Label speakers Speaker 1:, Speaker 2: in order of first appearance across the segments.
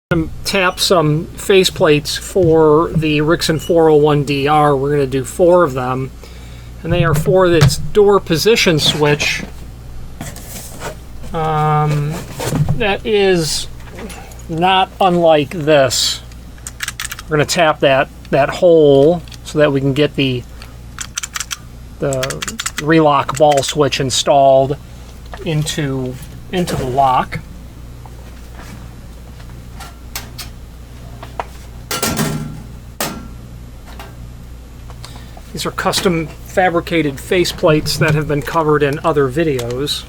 Speaker 1: going to tap some faceplates for the Rixson 401DR. We're going to do 4 of them, and they are for this door position switch. That is not unlike this. We're going to tap that hole so that we can get the relock ball switch installed into the lock. These are custom fabricated faceplates that have been covered in other videos.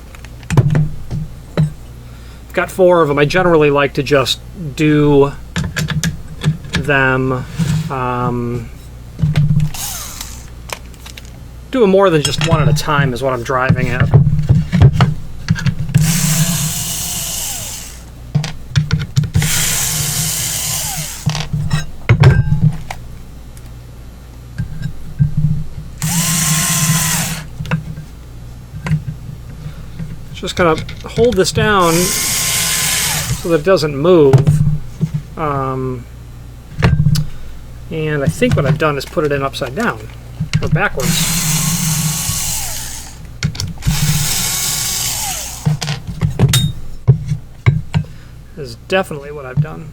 Speaker 1: I've got 4 of them. I generally like to just do them do them more than just one at a time is what I'm driving at. Just gonna hold this down so that it doesn't move. And I think what I've done is put it in upside down or backwards. Is definitely what I've done.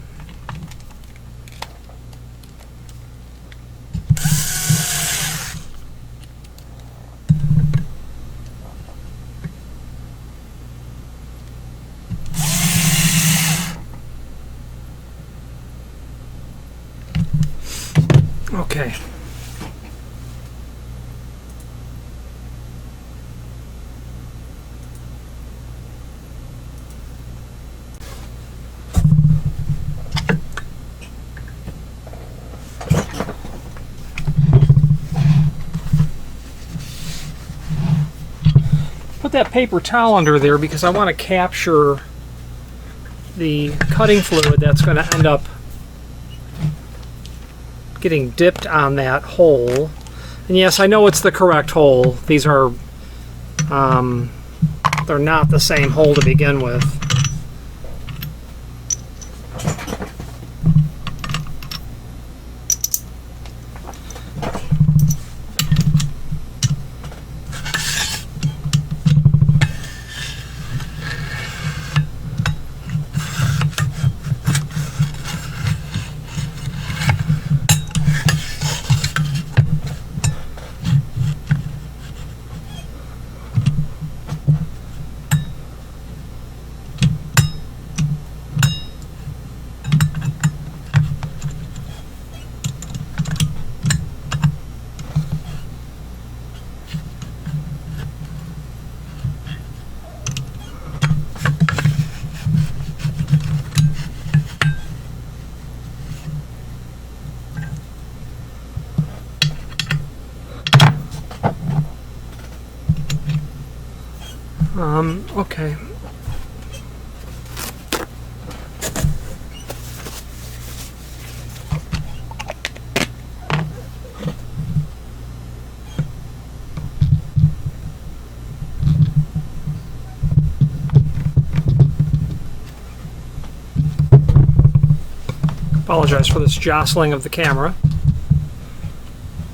Speaker 1: Okay. Put that paper towel under there because I want to capture the cutting fluid that's going to end up getting dipped on that hole. And yes, I know it's the correct hole. These are they're not the same hole to begin with. Okay. Apologize for this jostling of the camera.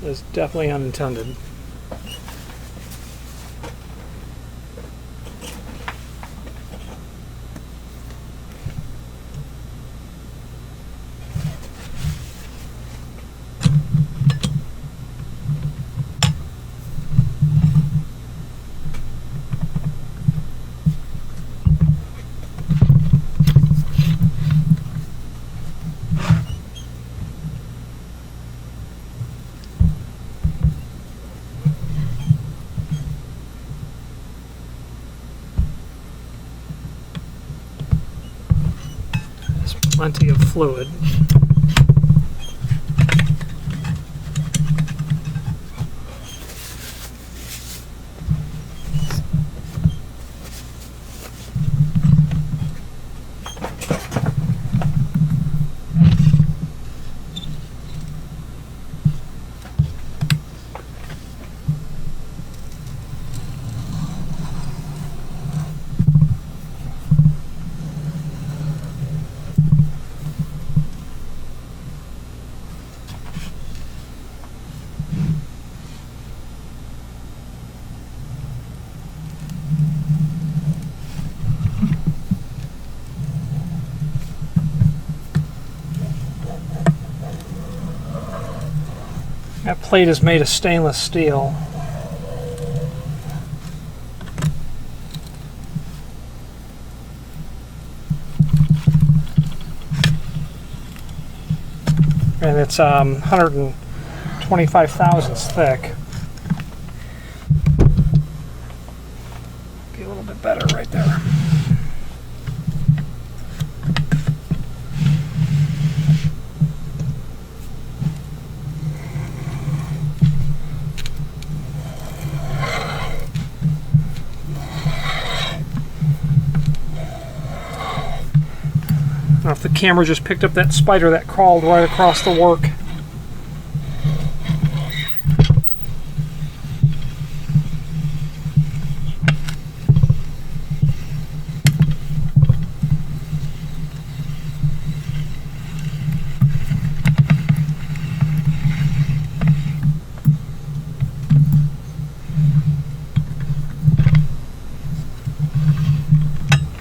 Speaker 1: It's definitely unintended. Plenty of fluid. That plate is made of stainless steel. And it's 125 thousandths thick. Be a little bit better right there. I don't know if the camera just picked up that spider that crawled right across the work.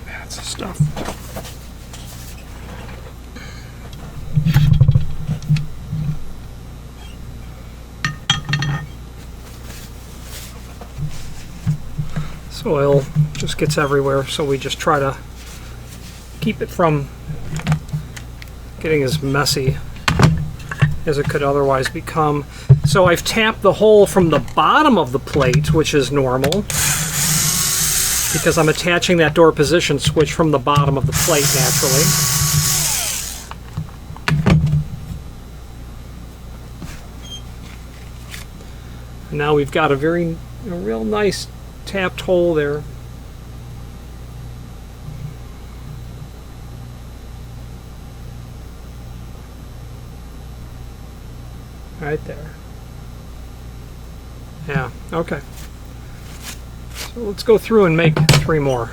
Speaker 1: That's the stuff. Oil just gets everywhere, so we just try to keep it from getting as messy as it could otherwise become. So I've tapped the hole from the bottom of the plate, which is normal, because I'm attaching that door position switch from the bottom of the plate naturally. And now we've got a real nice tapped hole there. Right there. Yeah, okay. So let's go through and make 3 more.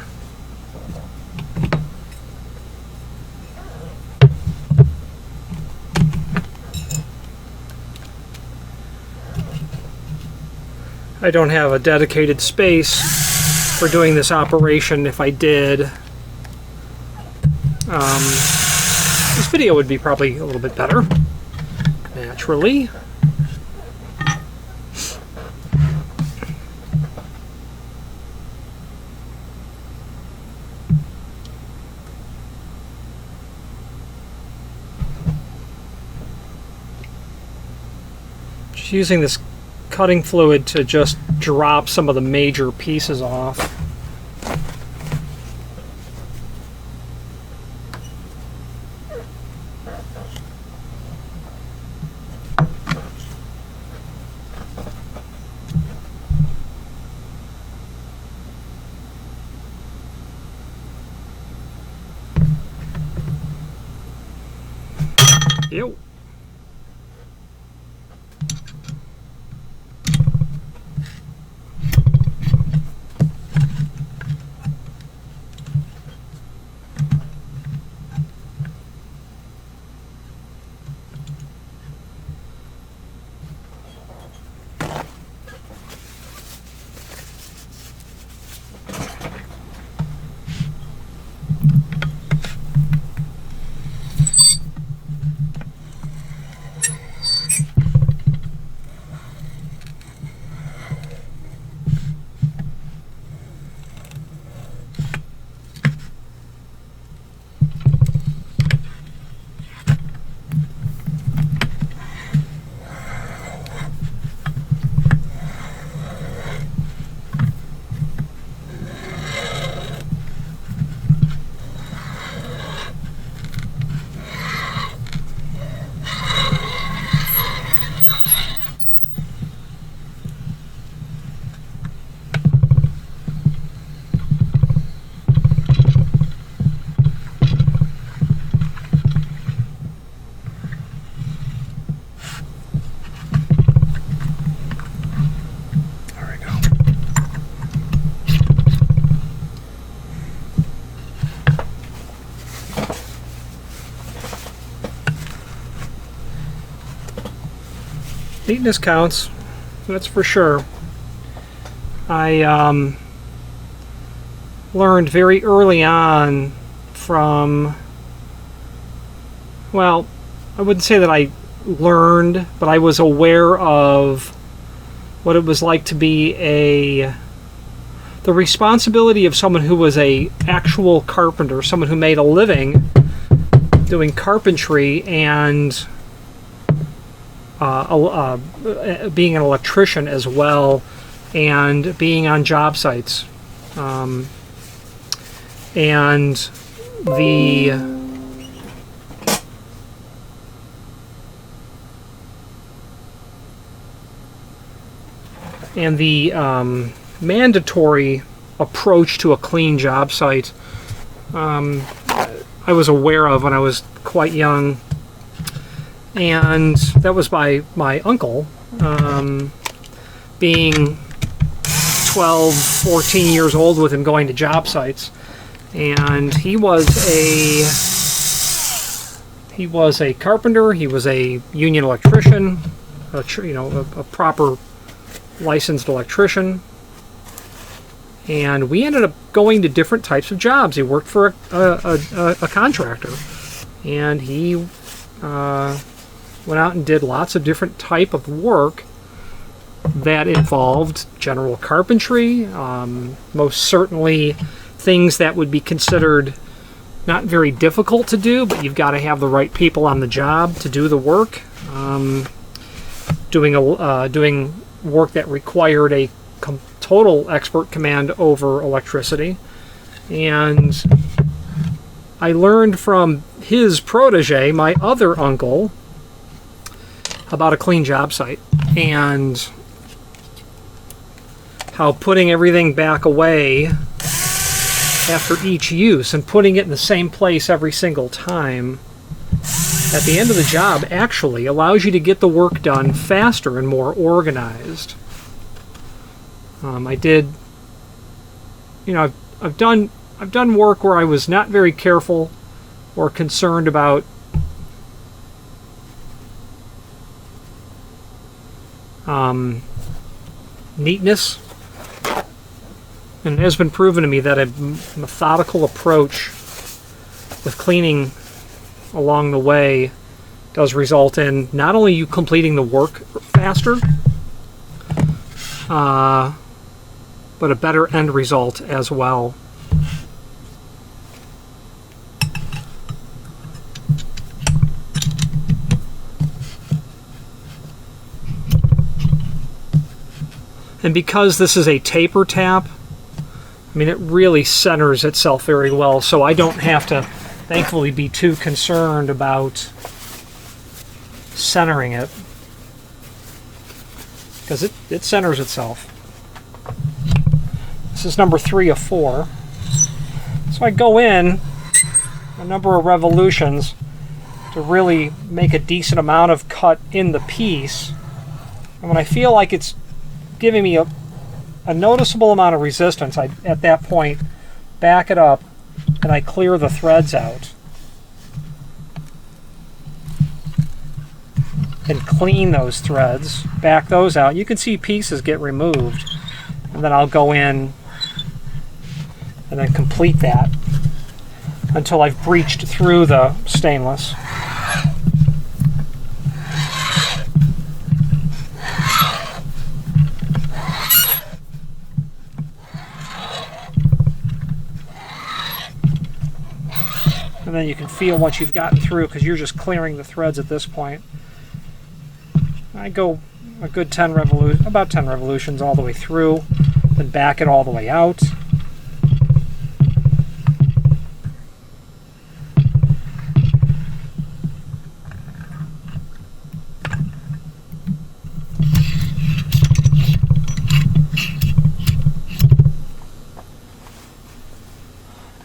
Speaker 1: I don't have a dedicated space for doing this operation. If I did, this video would be probably a little bit better, naturally. Just using this cutting fluid to just drop some of the major pieces off. Yo. Neatness counts, that's for sure. I learned very early on from, well, I wouldn't say that I learned, but I was aware of what it was like to be the responsibility of someone who was a actual carpenter, someone who made a living doing carpentry and being an electrician as well, and being on job sites. And the mandatory approach to a clean job site I was aware of when I was quite young, and that was by my uncle, being 12, 14 years old with him going to job sites. And he was a carpenter, he was a union electrician, a proper licensed electrician, and we ended up going to different types of jobs. He worked for a contractor, and he went out and did lots of different type of work that involved general carpentry, most certainly things that would be considered not very difficult to do, but you've got to have the right people on the job to do the work. Doing work that required a total expert command over electricity. And I learned from his protege, my other uncle, about a clean job site and how putting everything back away after each use and putting it in the same place every single time at the end of the job actually allows you to get the work done faster and more organized. I've done work where I was not very careful or concerned about neatness, and it has been proven to me that a methodical approach with cleaning along the way does result in not only you completing the work faster, but a better end result as well. And because this is a taper tap, I mean, it really centers itself very well, so I don't have to, thankfully, be too concerned about centering it, because it centers itself. This is number 3 of 4. So I go in a number of revolutions to really make a decent amount of cut in the piece. And when I feel like it's giving me a noticeable amount of resistance, I, at that point, back it up and I clear the threads out and clean those threads, back those out. You can see pieces get removed, and then I'll go in and then complete that until I've breached through the stainless. And then you can feel once you've gotten through, because you're just clearing the threads at this point. I go a good about 10 revolutions all the way through, then back it all the way out.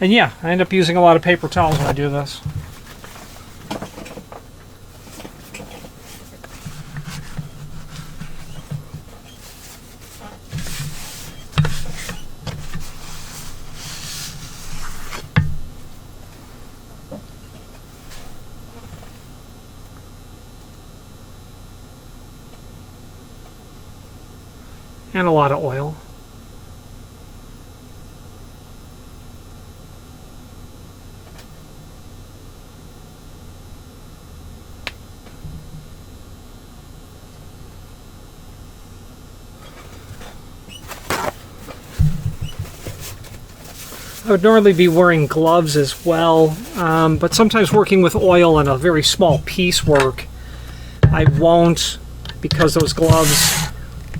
Speaker 1: And yeah, I end up using a lot of paper towels when I do this. And a lot of oil. I would normally be wearing gloves as well, but sometimes working with oil and a very small piecework, I won't, because those gloves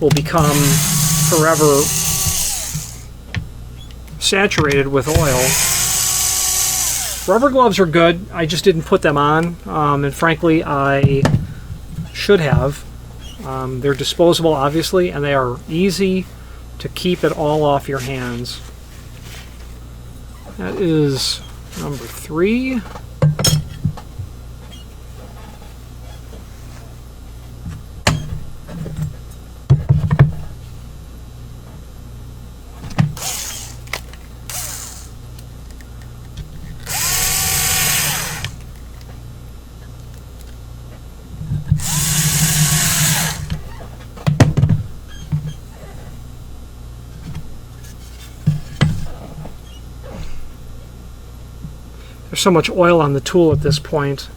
Speaker 1: will become forever saturated with oil. Rubber gloves are good. I just didn't put them on, and frankly, I should have. They're disposable, obviously, and they are easy to keep it all off your hands. That is number 3. There's so much oil on the tool at this point.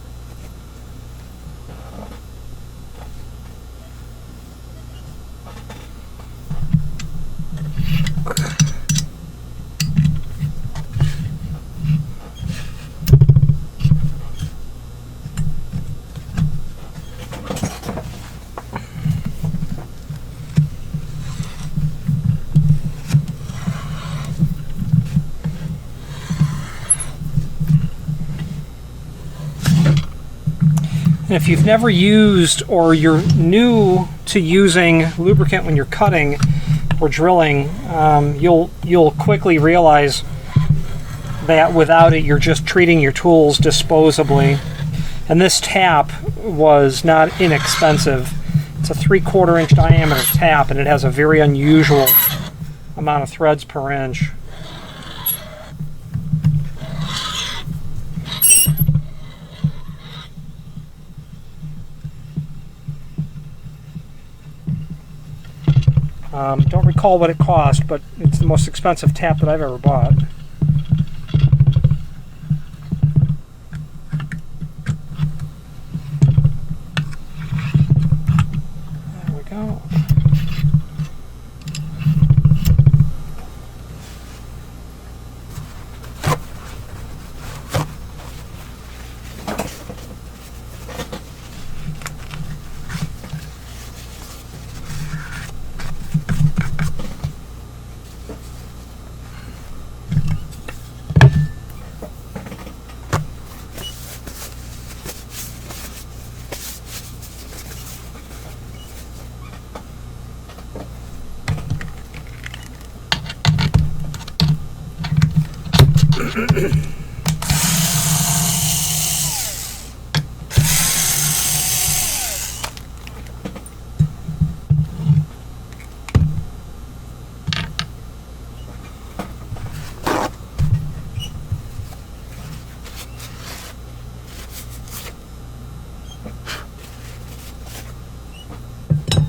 Speaker 1: And if you've never used, or you're new to using lubricant when you're cutting or drilling, you'll quickly realize that without it, you're just treating your tools disposably. And this tap was not inexpensive. It's a 3/4 inch diameter tap, and it has a very unusual amount of threads per inch. Don't recall what it cost, but it's the most expensive tap that I've ever bought. There we go.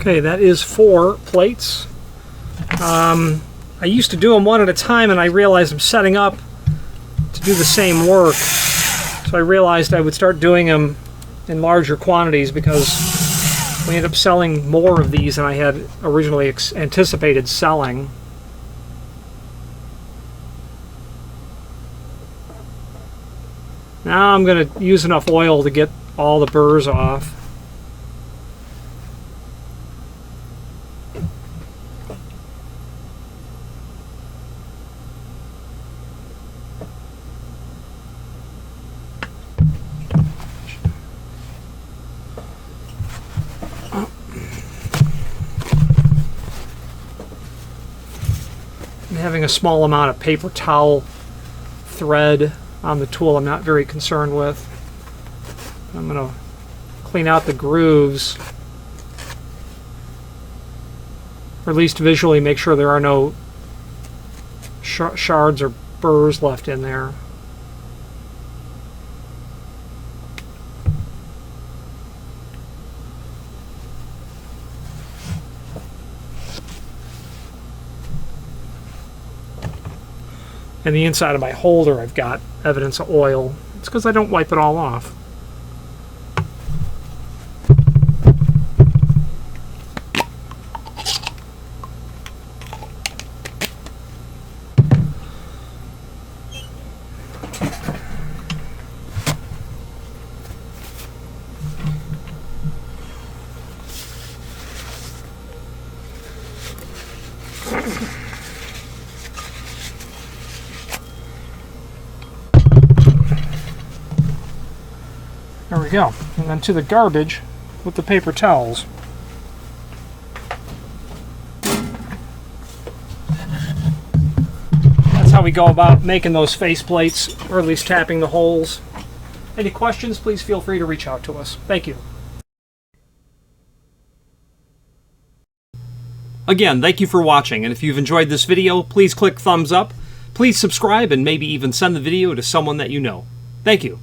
Speaker 1: Okay, that is 4 plates. I used to do them one at a time, and I realized I'm setting up to do the same work. So I realized I would start doing them in larger quantities, because we ended up selling more of these than I had originally anticipated selling. Now I'm going to use enough oil to get all the burrs off. Having a small amount of paper towel thread on the tool I'm not very concerned with. I'm going to clean out the grooves, or at least visually make sure there are no shards or burrs left in there. And the inside of my holder, I've got evidence of oil. It's because I don't wipe it all off. There we go. And then to the garbage with the paper towels. That's how we go about making those face plates, or at least tapping the holes. Any questions, please feel free to reach out to us. Thank you. Again, thank you for watching, and if you've enjoyed this video, please click thumbs up, please subscribe, and maybe even send the video to someone that you know. Thank you.